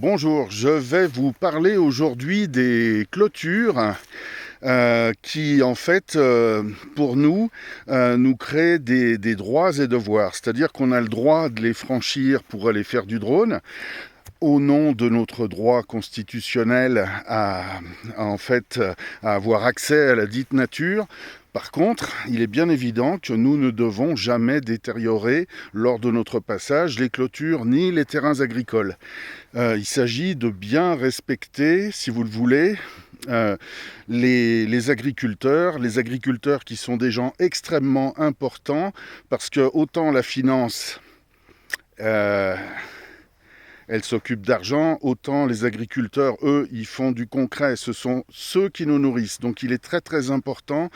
Bonjour, je vais vous parler aujourd'hui des clôtures qui, en fait, pour nous, nous créent des droits et devoirs. C'est-à-dire qu'on a le droit de les franchir pour aller faire du drone, au nom de notre droit constitutionnel en fait, à avoir accès à la dite nature. Par contre, il est bien évident que nous ne devons jamais détériorer, lors de notre passage, les clôtures ni les terrains agricoles. Il s'agit de bien respecter, si vous le voulez, les agriculteurs qui sont des gens extrêmement importants, parce que autant la finance, euh, elle s'occupe d'argent, autant les agriculteurs, eux, ils font du concret. Ce sont ceux qui nous nourrissent. Donc il est très très important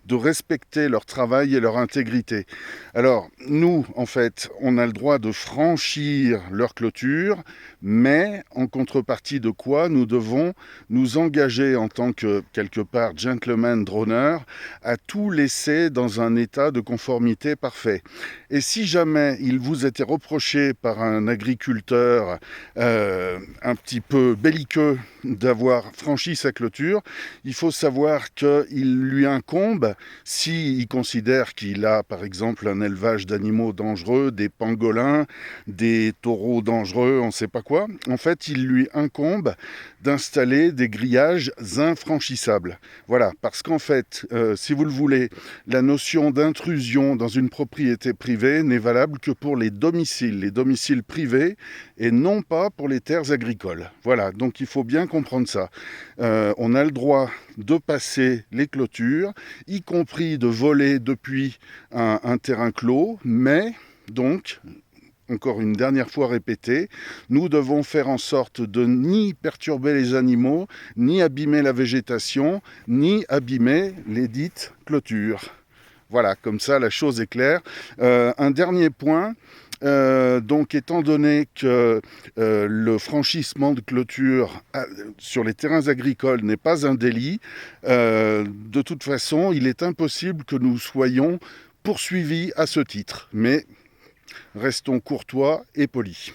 de respecter leur travail et leur intégrité. Alors nous, en fait, on a le droit de franchir leur clôture, mais en contrepartie de quoi nous devons nous engager en tant que, quelque part, gentleman droneur, à tout laisser dans un état de conformité parfait. Et si jamais il vous était reproché par un agriculteur un petit peu belliqueux d'avoir franchi sa clôture, il faut savoir qu'il lui incombe, s'il considère qu'il a par exemple un élevage d'animaux dangereux, des pangolins, des taureaux dangereux, on ne sait pas quoi, en fait il lui incombe d'installer des grillages infranchissables. Voilà, parce qu'en fait, si vous le voulez, la notion d'intrusion dans une propriété privée n'est valable que pour les domiciles privés, et non pas pour les terres agricoles. Voilà, donc il faut bien comprendre ça. On a le droit de passer les clôtures, y compris de voler depuis un terrain clos, mais donc, encore une dernière fois répété, nous devons faire en sorte de ni perturber les animaux, ni abîmer la végétation, ni abîmer les dites clôtures. Voilà, comme ça la chose est claire. Un dernier point, donc étant donné que le franchissement de clôture sur les terrains agricoles n'est pas un délit, de toute façon il est impossible que nous soyons poursuivis à ce titre. Mais restons courtois et polis.